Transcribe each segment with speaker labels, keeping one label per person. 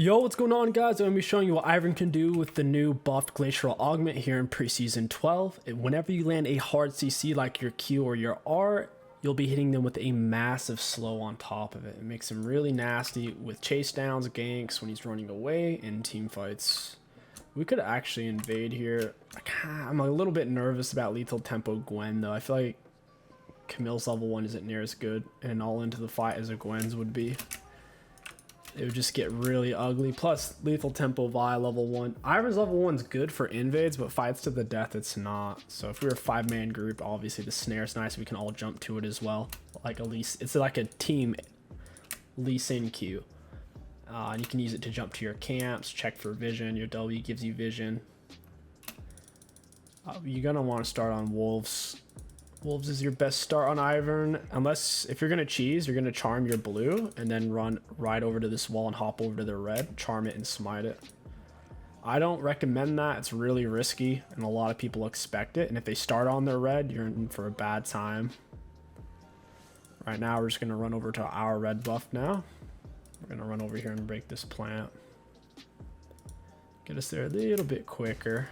Speaker 1: Yo, what's going on, guys? I'm going to be showing you what Ivern can do with the new buffed glacial augment here in preseason 12. Whenever you land a hard CC like your Q or your R, you'll be hitting them with a massive slow on top of it. It makes him really nasty with chase downs, ganks, when he's running away, in team fights. We could actually invade here. I'm a little bit nervous about 𝗕𝘂𝘀𝗀𝗀𝗀 though. I feel like Camille's level 1 isn't near as good, and all into the fight as a Gwen's would be. It would just get really ugly. Plus, 𝗕𝘂𝘀𝗀𝘀𝗀𝗀 level 1. Ivern's level 1's good for invades, but fights to the death, it's not. So if we were a 5-man group, obviously the snare's nice. We can all jump to it as well. Like it's like a team Lee Sin Q. And you can use it to jump to your camps, check for vision. Your W gives you vision. You're going to want to start on wolves. Wolves is your best start on Ivern, unless if you're going to cheese, you're going to charm your blue and then run right over to this wall and hop over to the red, charm it and smite it. I don't recommend that. It's really risky and a lot of people expect it, and if they start on their red, you're in for a bad time. Right now we're just going to run over to our red buff now. We're going to run over here and break this plant. Get us there a little bit quicker.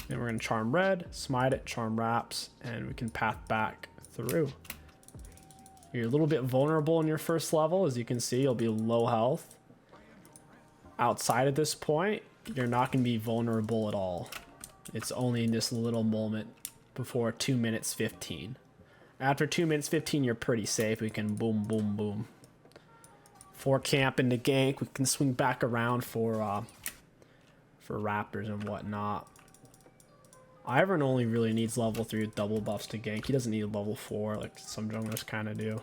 Speaker 1: Then we're going to charm red, smite it, charm wraps, and we can path back through. You're a little bit vulnerable in your first level. As you can see, you'll be low health. Outside of this point, you're not going to be vulnerable at all. It's only in this little moment before 2 minutes 15. After 2 minutes 15, you're pretty safe. We can boom, boom, boom. For camp and the gank, we can swing back around for raptors and whatnot. Ivern only really needs level 3 with double buffs to gank. He doesn't need level 4 like some junglers kind of do.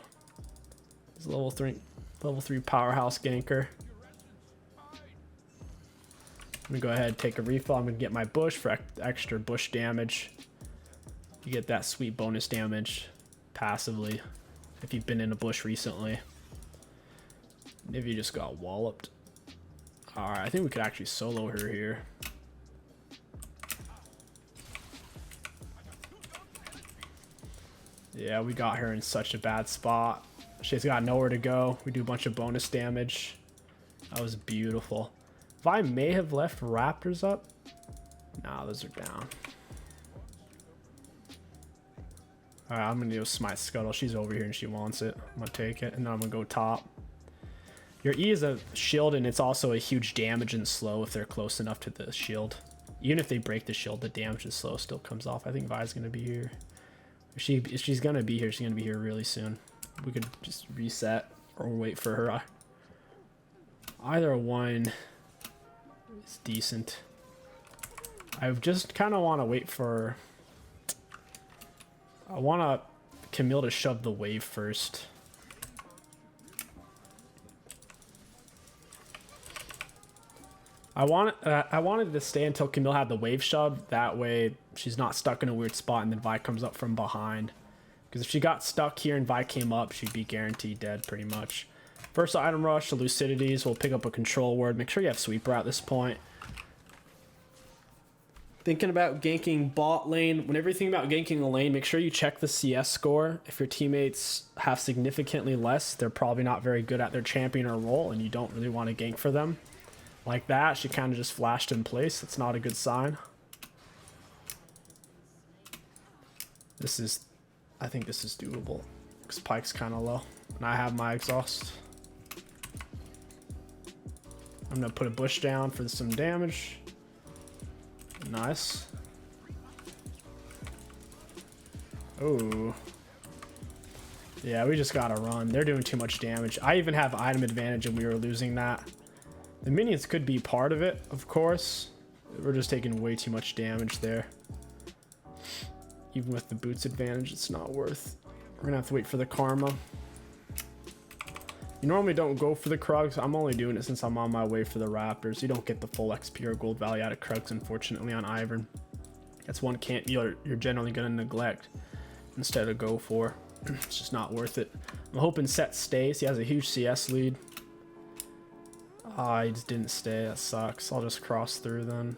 Speaker 1: He's level 3 powerhouse ganker. I'm gonna go ahead and take a refill. I'm gonna get my bush for extra bush damage. You get that sweet bonus damage passively if you've been in a bush recently. If you just got walloped. Alright, I think we could actually solo her here. Yeah, we got her in such a bad spot. She's got nowhere to go. We do a bunch of bonus damage. That was beautiful. If I may have left raptors up. Nah, those are down. Alright, I'm gonna go smite Scuttle. She's over here and she wants it. I'm gonna take it and then I'm gonna go top. Your E is a shield and it's also a huge damage and slow if they're close enough to the shield. Even if they break the shield, the damage and slow still comes off. I think Vi's gonna be here. If she's gonna be here, she's gonna be here really soon. We could just reset or wait for her. Either one is decent. I just kind of want to wait for. I want Camille to shove the wave first. I wanted to stay until Camille had the wave shoved. That way she's not stuck in a weird spot and then Vi comes up from behind. Because if she got stuck here and Vi came up, she'd be guaranteed dead pretty much. First item rush to Lucidities. We'll pick up a control word. Make sure you have sweeper at this point. Thinking about ganking bot lane. Whenever you think about ganking a lane, make sure you check the CS score. If your teammates have significantly less, they're probably not very good at their champion or role and you don't really want to gank for them. Like that, she kind of just flashed in place. That's not a good sign. I think this is doable. Because Pyke's kind of low. And I have my exhaust. I'm going to put a bush down for some damage. Nice. Oh. Yeah, we just got to run. They're doing too much damage. I even have item advantage and we were losing that. The minions could be part of it, of course. We're just taking way too much damage there. Even with the boots advantage, it's not worth. We're gonna have to wait for the karma. You normally don't go for the Krugs. I'm only doing it since I'm on my way for the raptors. You don't get the full XP or gold value out of Krugs, unfortunately, on Ivern. That's one can't you're generally gonna neglect instead of go for. It's just not worth it. I'm hoping Set stays. He has a huge CS lead. Ah, he just didn't stay. That sucks. I'll just cross through then.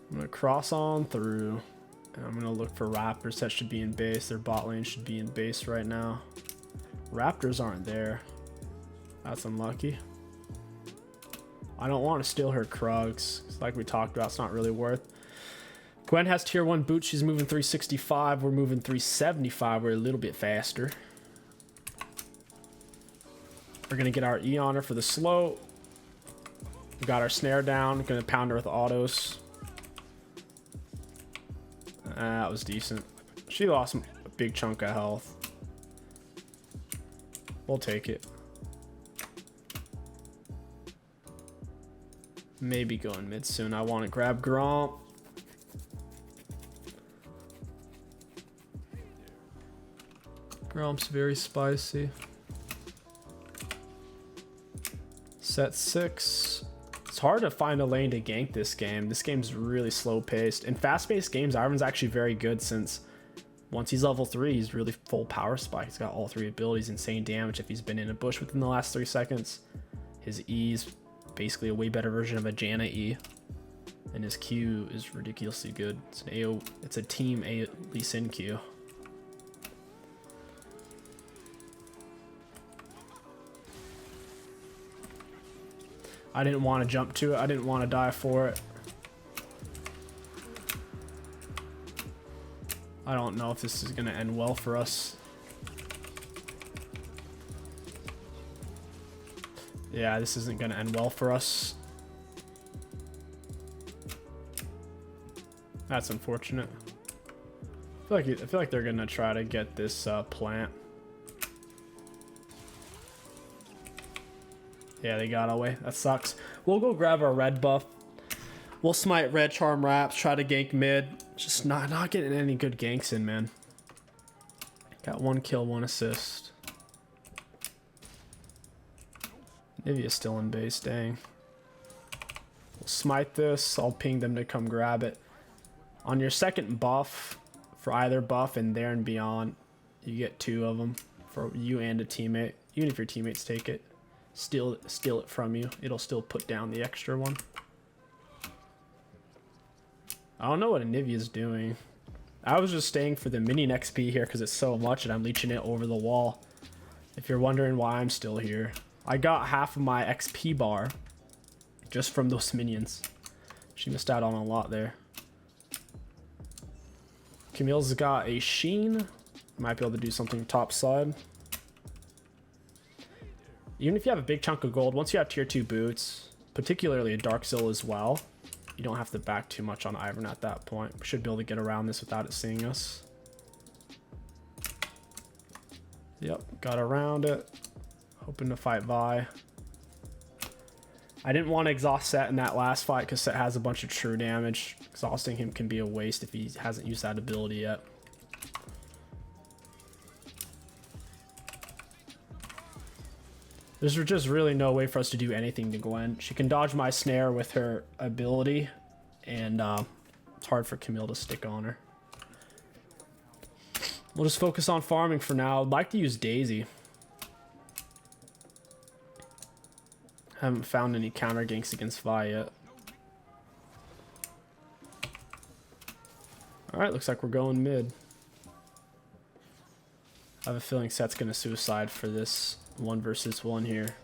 Speaker 1: I'm gonna cross on through. And I'm gonna look for raptors that should be in base. Their bot lane should be in base right now. Raptors aren't there. That's unlucky. I don't want to steal her Krugs. Like we talked about, it's not really worth. Gwen has tier 1 boots. She's moving 365. We're moving 375. We're a little bit faster. We're going to get our E on her for the slow. We got our snare down. Going to pound her with autos. That was decent. She lost a big chunk of health. We'll take it. Maybe going mid soon. I want to grab Gromp. Gromp's very spicy. Set 6. It's hard to find a lane to gank this game. This game's really slow paced. In fast paced games, Ivern's actually very good since once he's level 3, he's really full power spike. He's got all 3 abilities, insane damage if he's been in a bush within the last 3 seconds. His E is basically a way better version of a Janna E. And his Q is ridiculously good. It's a team Lee Sin Q. I didn't want to jump to it. I didn't want to die for it. I don't know if this is going to end well for us. Yeah, this isn't going to end well for us. That's unfortunate. I feel like they're going to try to get this plant. Yeah, they got away. That sucks. We'll go grab our red buff. We'll smite red, charm wraps, try to gank mid. Just not getting any good ganks in, man. Got 1 kill, 1 assist. Nivea's still in base, dang. We'll smite this. I'll ping them to come grab it. On your second buff, for either buff and there and beyond, you get 2 of them for you and a teammate. Even if your teammates take it. Steal it from you. It'll still put down the extra one. I don't know what Nivea's doing. I was just staying for the minion XP here because it's so much and I'm leeching it over the wall. If you're wondering why I'm still here. I got half of my XP bar just from those minions. She missed out on a lot there. Camille's got a Sheen. Might be able to do something top side. Even if you have a big chunk of gold, once you have tier 2 boots, particularly a Dark Seal as well, you don't have to back too much on Ivern at that point. We should be able to get around this without it seeing us. Yep, got around it. Hoping to fight Vi. I didn't want to exhaust Set in that last fight because Set has a bunch of true damage. Exhausting him can be a waste if he hasn't used that ability yet. There's just really no way for us to do anything to Gwen. She can dodge my snare with her ability, and it's hard for Camille to stick on her. We'll just focus on farming for now. I'd like to use Daisy. Haven't found any counter ganks against Vi yet. Alright, looks like we're going mid. I have a feeling Set's going to suicide for this 1 versus 1 here.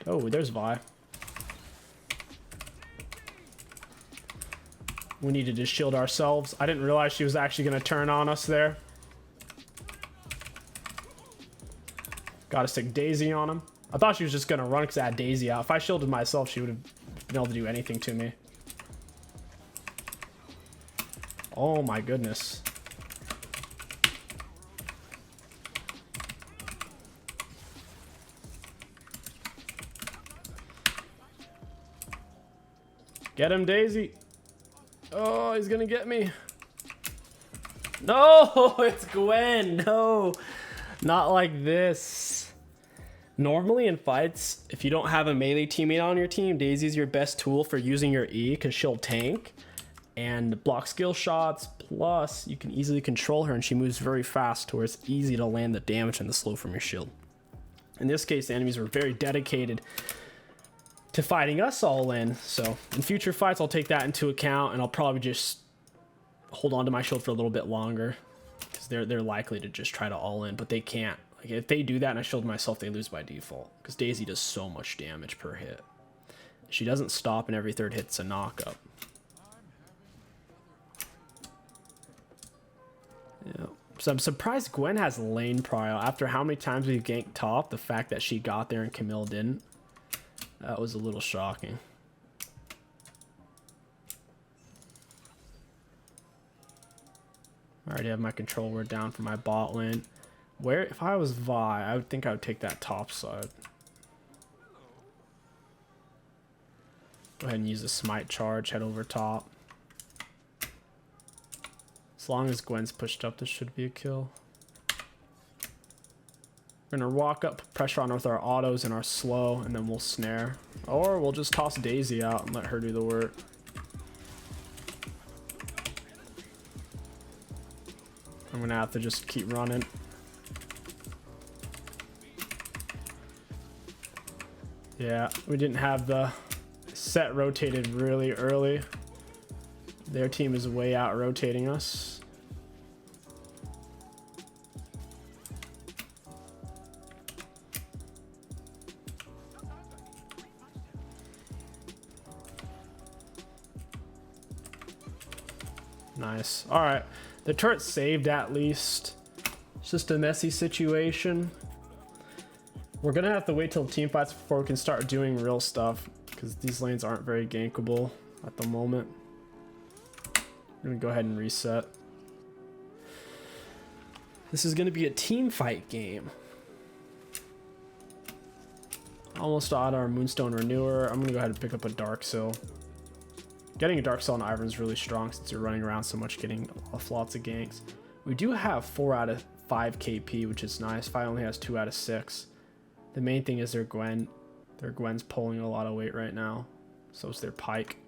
Speaker 1: Oh, there's Vi. We needed to shield ourselves. I didn't realize she was actually going to turn on us there. Gotta stick Daisy on him. I thought she was just going to run because I had Daisy out. If I shielded myself, she would have been able to do anything to me. Oh my goodness. Get him, Daisy. Oh, he's gonna get me. No, it's Gwen. No, not like this. Normally in fights, if you don't have a melee teammate on your team, Daisy's your best tool for using your E because she'll tank and block skill shots. Plus, you can easily control her and she moves very fast to where it's easy to land the damage and the slow from your shield. In this case, the enemies were very dedicated to fighting us all in. So in future fights, I'll take that into account and I'll probably just hold on to my shield for a little bit longer because because they're likely to just try to all in, but they can't. Like if they do that and I shield myself, they lose by default because Daisy does so much damage per hit. She doesn't stop, and every third hit's a knockup. Yeah. So I'm surprised Gwen has lane prio after how many times we've ganked top. The fact that she got there and 𝗕𝐂𝐀𝐀𝐿 didn't, that was a little shocking. I already have my control word down for my bot lane. Where, if I was Vi, I would think I would take that top side. Go ahead and use a smite charge, head over top. As long as Gwen's pushed up, this should be a kill. We're gonna walk up, put pressure on with our autos and our slow, and then we'll snare. Or we'll just toss Daisy out and let her do the work. I'm gonna have to just keep running. Yeah, we didn't have the set rotated really early. Their team is way out rotating us. Nice. All right. The turret saved at least. It's just a messy situation. We're going to have to wait till team fights before we can start doing real stuff because these lanes aren't very gankable at the moment. I'm going to go ahead and reset. This is going to be a team fight game. Almost out our Moonstone Renewer. I'm going to go ahead and pick up a Dark Sill. Getting a Dark Sill on Ivern is really strong since you're running around so much, getting lots of ganks. We do have 4 out of 5 KP, which is nice. Vi only has 2 out of 6. The main thing is their Gwen. Their Gwen's pulling a lot of weight right now. So is their Pyke.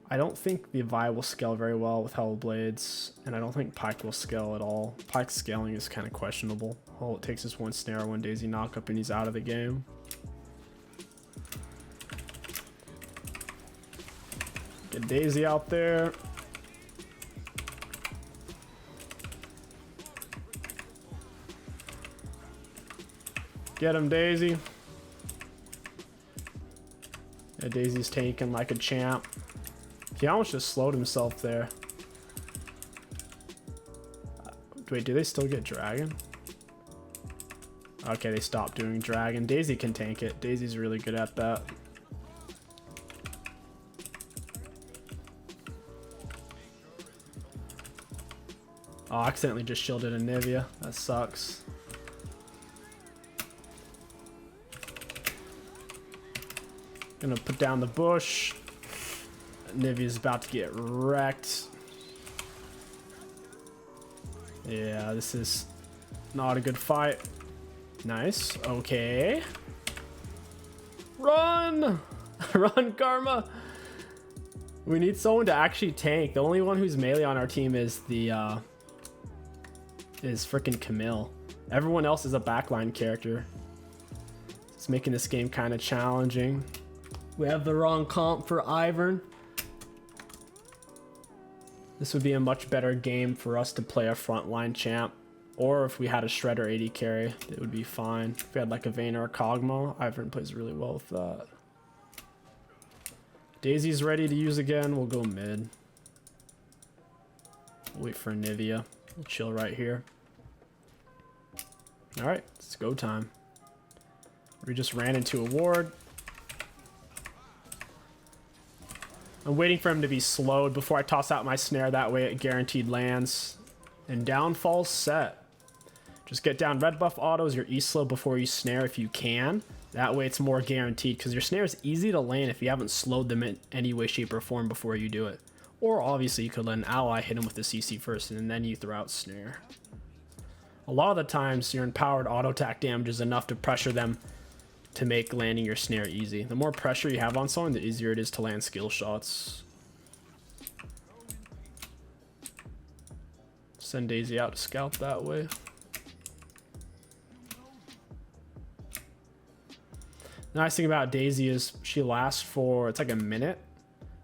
Speaker 1: I don't think the Vi will scale very well with Hellblades, and I don't think Pyke will scale at all. Pyke's scaling is kind of questionable. All it takes is one snare, one Daisy knock up, and he's out of the game. Get Daisy out there. Get him, Daisy. Yeah, Daisy's tanking like a champ. He almost just slowed himself there. Wait, do they still get dragon? Okay, they stopped doing dragon. Daisy can tank it. Daisy's really good at that. Oh, I accidentally just shielded a 𝗕𝐿𝐴. That sucks. Gonna put down the bush. 𝗕𝐿𝐴's about to get wrecked. Yeah, this is not a good fight. Nice. Okay. Run! Run, Karma! We need someone to actually tank. The only one who's melee on our team is the freaking 𝗕𝐿𝐴. Everyone else is a backline character. It's making this game kind of challenging. We have the wrong comp for Ivern. This would be a much better game for us to play a frontline champ. Or if we had a Shredder AD carry, it would be fine. If we had like a Vayne or a 𝗕𝐂𝐀𝐿, Ivern plays really well with that. Daisy's ready to use again. We'll go mid. We'll wait for a 𝗕𝐿𝐴. We'll chill right here. Alright, it's go time. We just ran into a ward. I'm waiting for him to be slowed before I toss out my snare. That way it guaranteed lands. And downfall's set. Just get down red buff autos, your E slow before you snare if you can. That way it's more guaranteed because your snare is easy to land if you haven't slowed them in any way, shape, or form before you do it. Or obviously you could let an ally hit him with the CC first and then you throw out snare. A lot of the times your empowered auto attack damage is enough to pressure them to make landing your snare easy. The more pressure you have on someone, the easier it is to land skill shots. Send Daisy out to scout that way. The nice thing about Daisy is she lasts for, it's like a minute,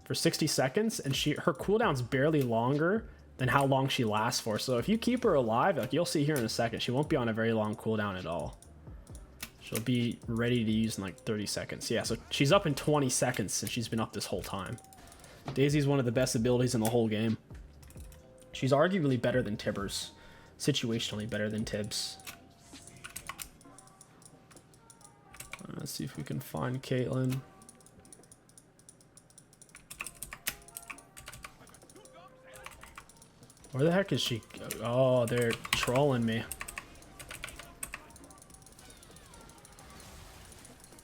Speaker 1: for 60 seconds, and her cooldown's barely longer and how long she lasts for. So if you keep her alive, like you'll see here in a second, she won't be on a very long cooldown at all. She'll be ready to use in like 30 seconds. Yeah, so she's up in 20 seconds since she's been up this whole time. Daisy's one of the best abilities in the whole game. She's arguably better than Tibbers. Situationally better than Tibbs. Let's see if we can find Caitlyn. Where the heck is she? Oh, they're trolling me.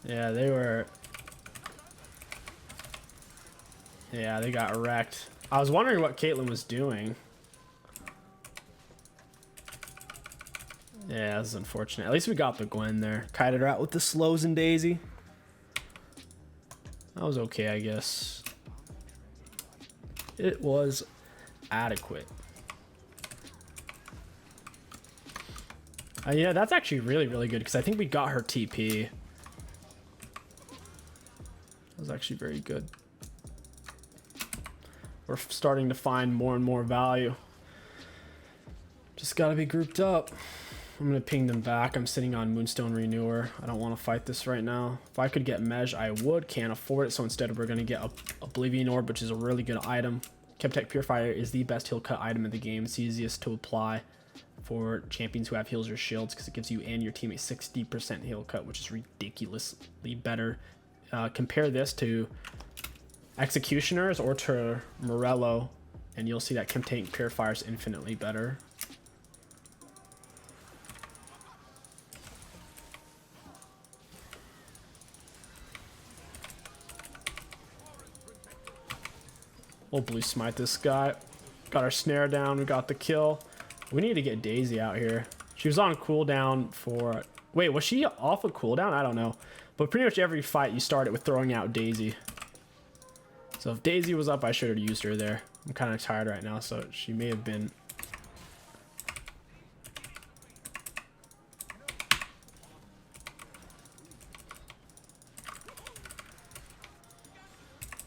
Speaker 1: Yeah, they were... Yeah, they got wrecked. I was wondering what Caitlyn was doing. Yeah, this is unfortunate. At least we got the Gwen there. Kited her out with the slows and Daisy. That was okay, I guess. It was adequate. Yeah, that's actually really, really good because I think we got her TP. That was actually very good. We're starting to find more and more value. Just gotta be grouped up. I'm gonna ping them back. I'm sitting on Moonstone Renewer. I don't want to fight this right now. If I could get Mej, I would. Can't afford it, so instead we're gonna get a Oblivion Orb, which is a really good item. Kemtech Purifier is the best heal cut item in the game. It's easiest to apply for champions who have heals or shields because it gives you and your team a 60% heal cut, which is ridiculously better. Compare this to Executioners or to Morello, and you'll see that Kemtech Purifier is infinitely better. We'll blue smite this guy. Got our snare down. We got the kill. We need to get Daisy out here. She was on cooldown for... Wait, was she off of cooldown? I don't know. But pretty much every fight you start it with throwing out Daisy. So if Daisy was up, I should have used her there. I'm kind of tired right now, so she may have been...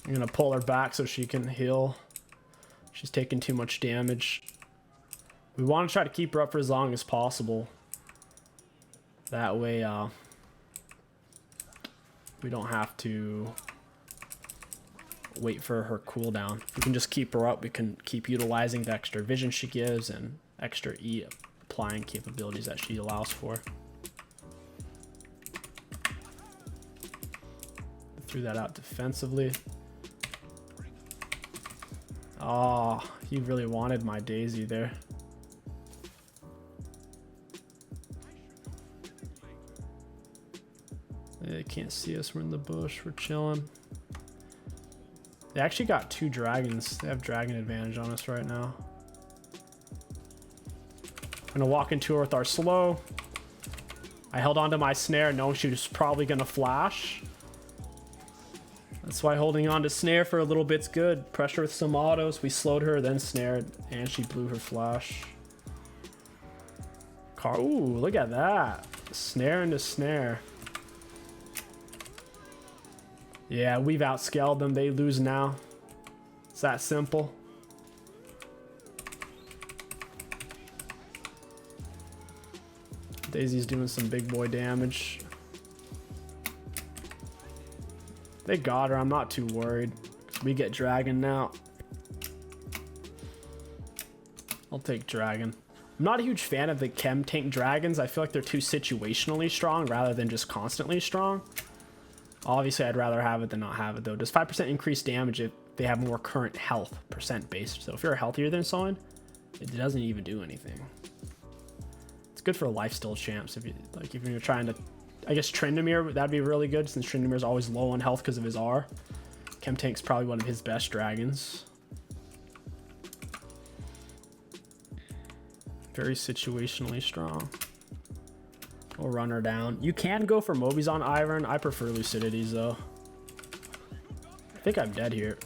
Speaker 1: I'm gonna pull her back so she can heal. She's taking too much damage. We want to try to keep her up for as long as possible. That way, we don't have to wait for her cooldown. If we can just keep her up, we can keep utilizing the extra vision she gives and extra E applying capabilities that she allows for. Threw that out defensively. Oh, he really wanted my Daisy there. They can't see us. We're in the bush. We're chilling. They actually got 2 dragons. They have dragon advantage on us right now. I'm gonna walk into her with our slow. I held onto my snare knowing she was probably gonna flash. That's why holding on to snare for a little bit's good. Pressure with some autos. We slowed her, then snared, and she blew her flash. Ooh, look at that. Snare into snare. Yeah, we've outscaled them. They lose now. It's that simple. Daisy's doing some big boy damage. They got her. I'm not too worried. We get dragon now. I'll take dragon. I'm not a huge fan of the chem tank dragons. I feel like they're too situationally strong rather than just constantly strong. Obviously, I'd rather have it than not have it, though. Does 5% increase damage if they have more current health percent based. So if you're healthier than someone, it doesn't even do anything. It's good for lifesteal champs. If you're trying to, I guess Tryndamere, that'd be really good since Tryndamere's always low on health because of his R. Chemtank's probably one of his best dragons. Very situationally strong. We'll run her down. You can go for Mobies on Ivern. I prefer Lucidities though. I think I'm dead here.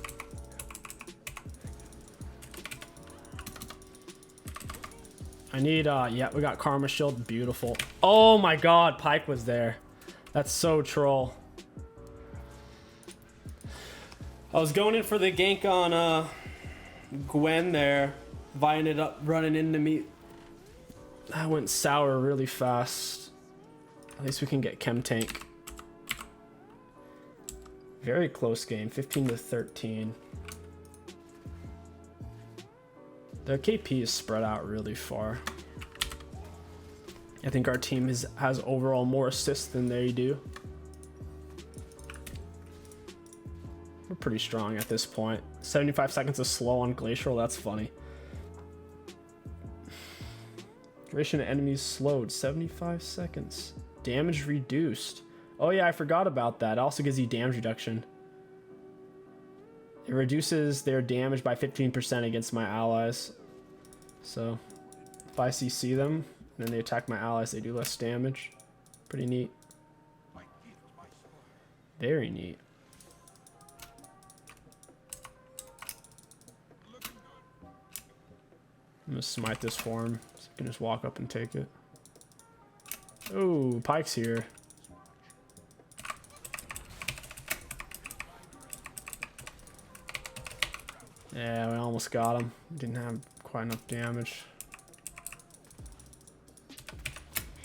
Speaker 1: I need, yeah, we got Karma Shield. Beautiful. Oh my god, Pyke was there. That's so troll. I was going in for the gank on Gwen there. Vi ended up running into me. That went sour really fast. At least we can get Chem Tank. Very close game, 15-13. Their KP is spread out really far. I think our team has overall more assists than they do. We're pretty strong at this point. 75 seconds of slow on Glacial, that's funny. Duration of enemies slowed, 75 seconds. Damage reduced. Oh yeah, I forgot about that. It also gives you damage reduction. It reduces their damage by 15% against my allies. So if I CC them, and then they attack my allies, they do less damage. Pretty neat. Very neat. I'm gonna smite this for him, so he can just walk up and take it. Oh, Pyke's here. Yeah, we almost got him. Didn't have quite enough damage.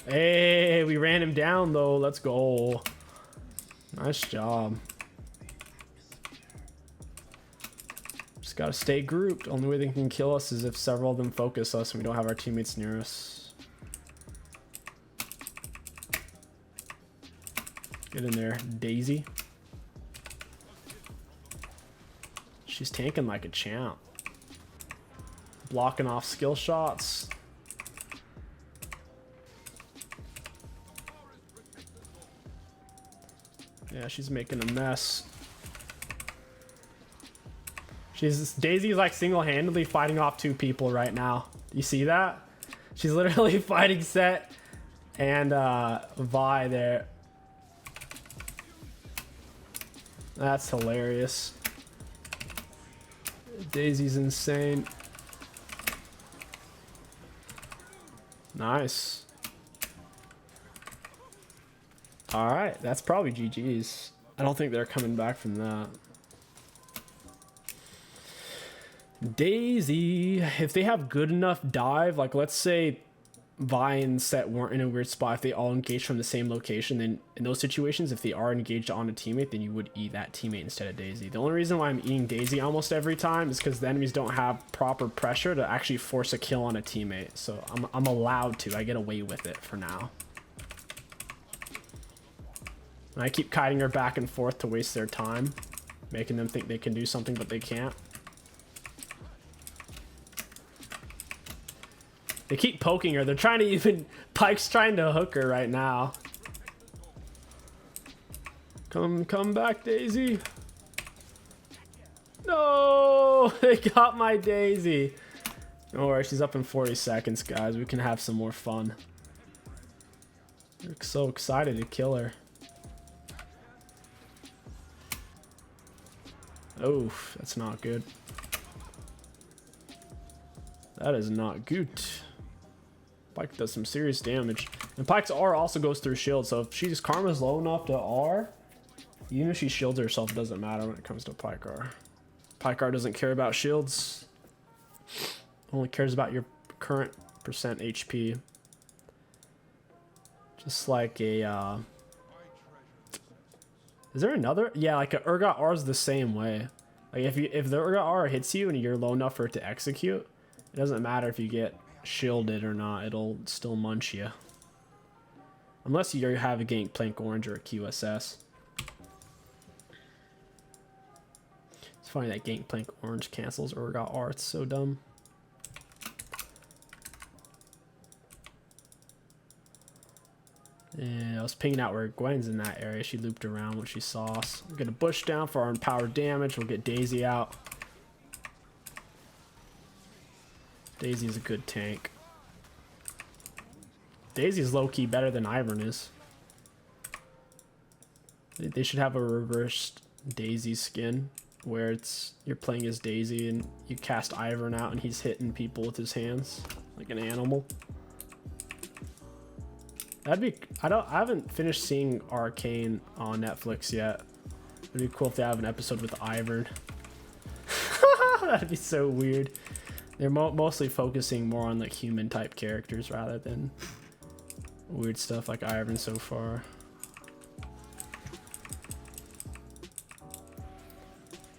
Speaker 1: Hey, we ran him down though. Let's go. Nice job. Just gotta stay grouped. Only way they can kill us is if several of them focus us and we don't have our teammates near us. Get in there, Daisy. She's tanking like a champ. Blocking off skill shots. Yeah, she's making a mess. Daisy's like single-handedly fighting off 2 people right now. You see that? She's literally fighting Set and Vi there. That's hilarious. Daisy's insane. Nice. All right, that's probably GG's. I don't think they're coming back from that. Daisy, if they have good enough dive, like let's say Vi and Set weren't in a weird spot, if they all engaged from the same location, then in those situations, if they are engaged on a teammate, then you would eat that teammate instead of Daisy. The only reason why I'm eating Daisy almost every time is because the enemies don't have proper pressure to actually force a kill on a teammate. So I'm allowed to. I get away with it for now. And I keep kiting her back and forth to waste their time, making them think they can do something, but they can't. They keep poking her. They're trying to even... Pyke's trying to hook her right now. Come back, Daisy. No! They got my Daisy. Don't worry, she's up in 40 seconds, guys. We can have some more fun. We're so excited to kill her. Oh, that's not good. That is not good. Pyke does some serious damage. And Pyke's R also goes through shield, so if she's Karma's low enough to R, even if she shields herself, it doesn't matter when it comes to Pyke R. Pyke R doesn't care about shields. Only cares about your current percent HP. Just like a... Is there another? Yeah, like a Urgot R is the same way. Like if the Urgot R hits you and you're low enough for it to execute, it doesn't matter if you get shielded or not, it'll still munch you. Unless you have a Gangplank Orange or a QSS. It's funny that Gangplank Orange cancels Urgot R, it's so dumb. And I was pinging out where Gwen's in that area. She looped around when she saw us. We'll get a bush down for our empowered damage. We'll get Daisy out. Daisy's a good tank. Daisy's low-key better than Ivern is. They should have a reversed Daisy skin where it's you're playing as Daisy and you cast Ivern out and he's hitting people with his hands like an animal. That'd be... I haven't finished seeing Arcane on Netflix yet. It'd be cool if they have an episode with Ivern. That'd be so weird. They're mostly focusing more on like human type characters rather than weird stuff like Ivern so far.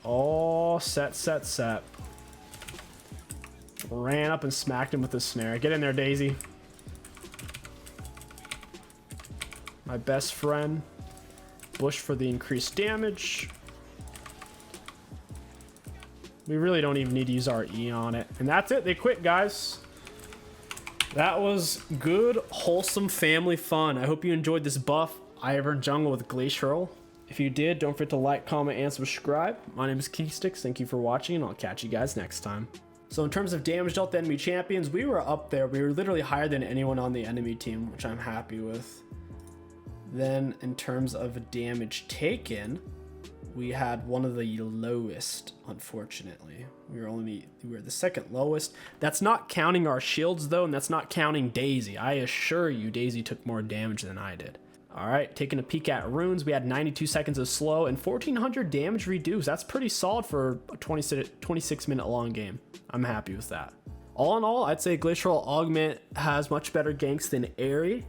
Speaker 1: Oh, set. Ran up and smacked him with the snare. Get in there, Daisy. My best friend. Bush for the increased damage. We really don't even need to use our E on it. And that's it. They quit, guys. That was good, wholesome family fun. I hope you enjoyed this buff Ivern jungle with GLACIAL. If you did, don't forget to like, comment, and subscribe. My name is Kingstix. Thank you for watching, and I'll catch you guys next time. So in terms of damage dealt to enemy champions, we were up there. We were literally higher than anyone on the enemy team, which I'm happy with. Then in terms of damage taken, we had one of the lowest, unfortunately. We were the second lowest. That's not counting our shields though, and that's not counting Daisy. I assure you Daisy took more damage than I did. All right, taking a peek at runes, we had 92 seconds of slow and 1400 damage reduced. That's pretty solid for a 26 minute long game. I'm happy with that. All in all, I'd say GLACIAL Augment has much better ganks than Aerie.